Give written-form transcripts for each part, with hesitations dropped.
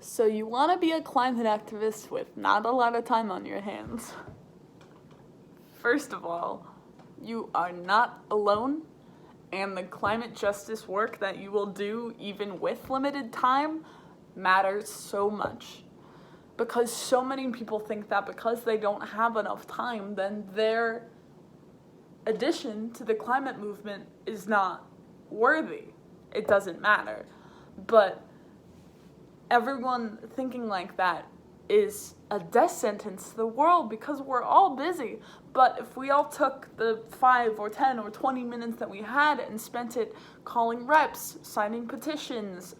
So you want to be a climate activist with not a lot of time on your hands. First of all, you are not alone, and the climate justice work that you will do even with limited time matters so much. Because so many people think that because they don't have enough time, then their addition to the climate movement is not worthy. It doesn't matter. But everyone thinking like that is a death sentence to the world because we're all busy. But if we all took the 5 or 10 or 20 minutes that we had and spent it calling reps, signing petitions,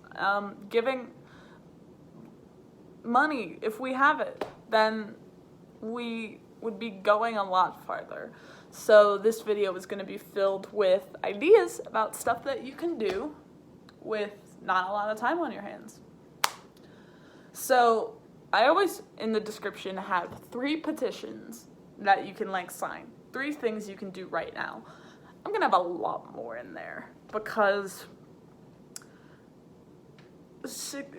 giving money, if we have it, then we would be going a lot farther. So this video is going to be filled with ideas about stuff that you can do with not a lot of time on your hands. So I always, in the description, have 3 petitions that you can sign. 3 things you can do right now. I'm going to have a lot more in there because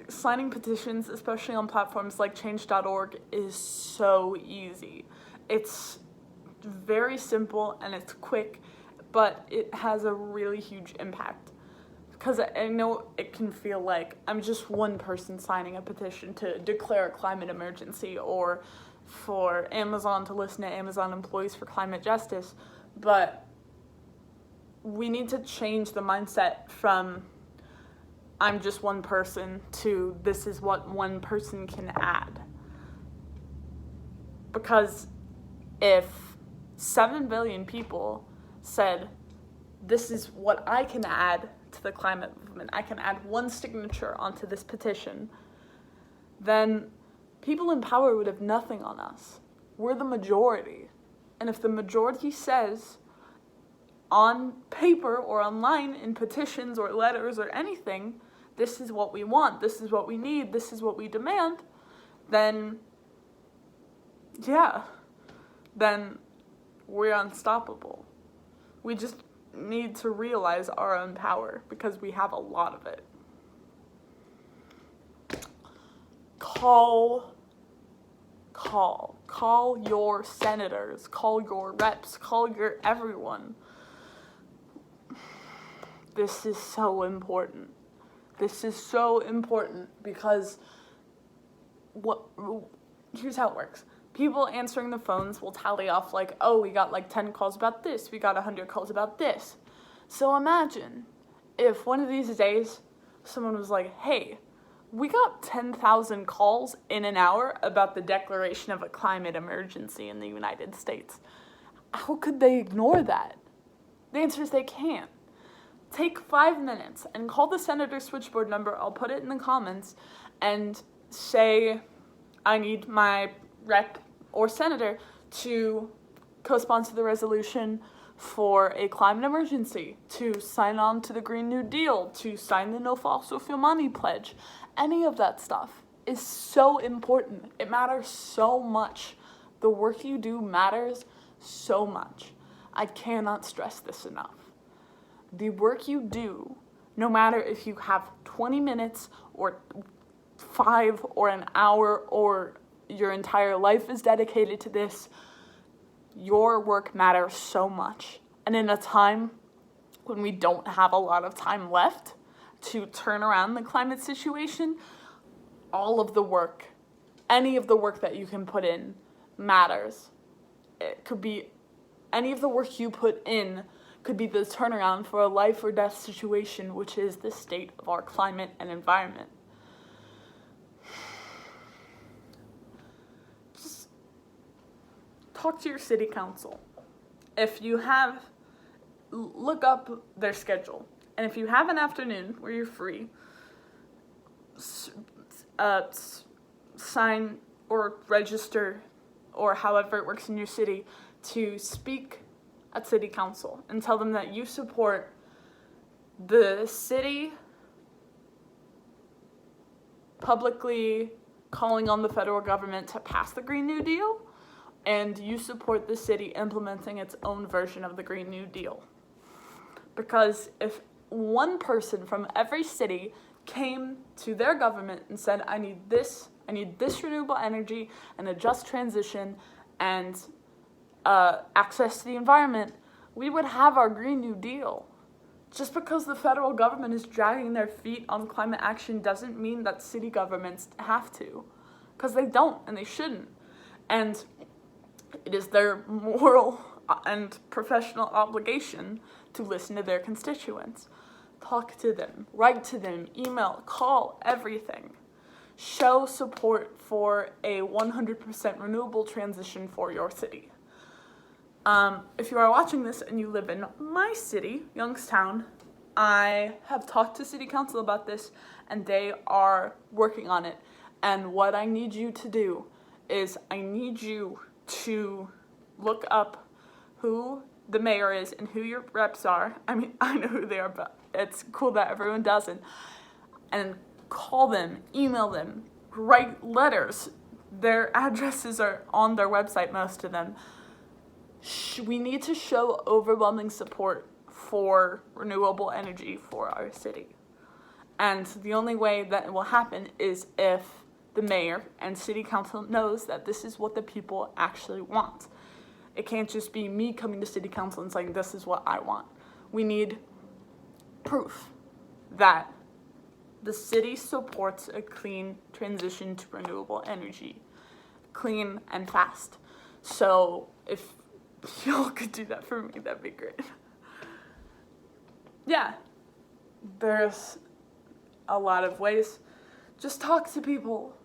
signing petitions, especially on platforms like change.org, is so easy. It's very simple and it's quick, but it has a really huge impact. Because I know it can feel like I'm just one person signing a petition to declare a climate emergency or for Amazon to listen to Amazon employees for climate justice, but we need to change the mindset from I'm just one person to this is what one person can add. Because if 7 billion people said, this is what I can add to the climate movement, I can add one signature onto this petition, then people in power would have nothing on us. We're the majority. And if the majority says on paper or online in petitions or letters or anything, this is what we want, this is what we need, this is what we demand, then we're unstoppable. We just need to realize our own power because we have a lot of it. Call your senators, call your reps, call your everyone. This is so important. This is so important because here's how it works. People answering the phones will tally off oh, we got 10 calls about this, we got 100 calls about this. So imagine if one of these days someone was like, hey, we got 10,000 calls in an hour about the declaration of a climate emergency in the United States. How could they ignore that? The answer is they can't. Take 5 minutes and call the senator switchboard number, I'll put it in the comments, and say, I need my rep or senator to co-sponsor the resolution for a climate emergency, to sign on to the Green New Deal, to sign the No Fossil Fuel Money Pledge. Any of that stuff is so important. It matters so much. The work you do matters so much. I cannot stress this enough. The work you do, no matter if you have 20 minutes or 5 or an hour or your entire life is dedicated to this, your work matters so much. And in a time when we don't have a lot of time left to turn around the climate situation, all of the work, any of the work that you can put in matters. It could be any of the work you put in could be the turnaround for a life or death situation, which is the state of our climate and environment. Just talk to your city council. If you have, look up their schedule. And if you have an afternoon where you're free, sign or register or however it works in your city to speak at city council and tell them that you support the city publicly calling on the federal government to pass the Green New Deal, and you support the city implementing its own version of the Green New Deal. Because if one person from every city came to their government and said, I need this renewable energy and a just transition and access to the environment, we would have our Green New Deal. Just because the federal government is dragging their feet on climate action doesn't mean that city governments have to, because they don't and they shouldn't. And it is their moral and professional obligation to listen to their constituents. Talk to them, write to them, email, call, everything. Show support for a 100% renewable transition for your city. If you are watching this and you live in my city, Youngstown, I have talked to City Council about this and they are working on it. And what I need you to do is I need you to look up who the mayor is and who your reps are. I mean, I know who they are, but it's cool that everyone doesn't. And call them, email them, write letters. Their addresses are on their website, most of them. We need to show overwhelming support for renewable energy for our city. And the only way that it will happen is if the mayor and city council knows that this is what the people actually want. It can't just be me coming to city council and saying, this is what I want. We need proof that the city supports a clean transition to renewable energy, clean and fast. So if y'all could do that for me, that'd be great. Yeah, there's a lot of ways. Just talk to people.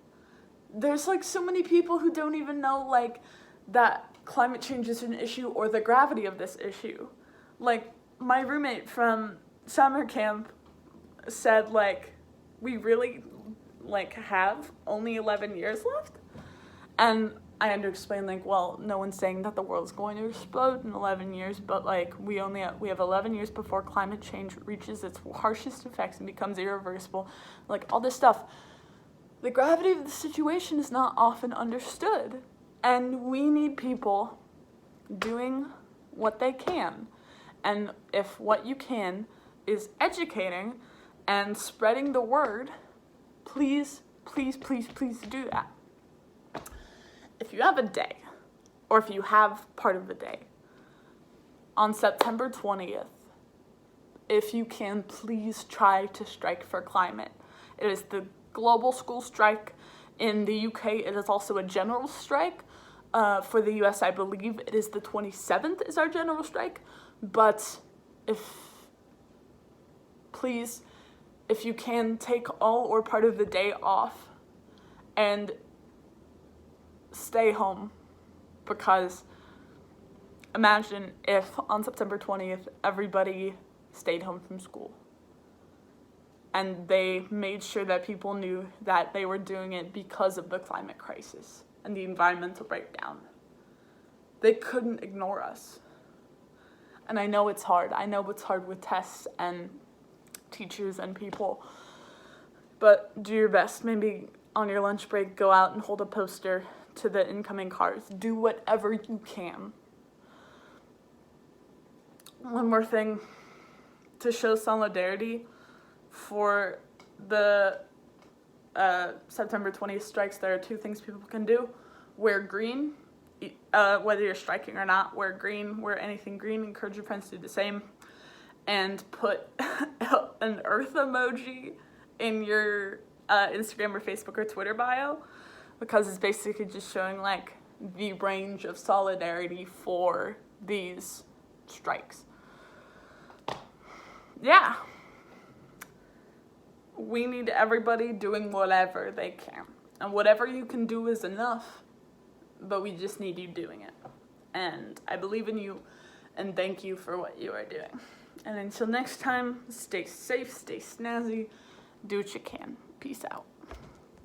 There's like so many people who don't even know like that climate change is an issue or the gravity of this issue. Like my roommate from summer camp said like we really like have only 11 years left. And I had to explain like, well, no one's saying that the world's going to explode in 11 years, but like we have 11 years before climate change reaches its harshest effects and becomes irreversible. Like all this stuff. The gravity of the situation is not often understood. And we need people doing what they can. And if what you can is educating and spreading the word, please, please, please, please do that. If you have a day, or if you have part of a day, on September 20th, if you can, please try to strike for climate. It is the global school strike. In the UK, it is also a general strike. For the US, I believe it is the 27th is our general strike. But please, if you can, take all or part of the day off and stay home, because imagine if on September 20th everybody stayed home from school and they made sure that people knew that they were doing it because of the climate crisis and the environmental breakdown. They couldn't ignore us. And I know it's hard. I know it's hard with tests and teachers and people, but do your best. Maybe on your lunch break, go out and hold a poster to the incoming cars. Do whatever you can. One more thing to show solidarity for the September 20th strikes. There are two things people can do. Wear green, whether you're striking or not. Wear green, wear anything green. Encourage your friends to do the same. And put an earth emoji in your Instagram or Facebook or Twitter bio, because it's basically just showing like the range of solidarity for these strikes. Yeah. We need everybody doing whatever they can. And whatever you can do is enough, but we just need you doing it. And I believe in you, and thank you for what you are doing. And until next time, stay safe, stay snazzy, do what you can. Peace out.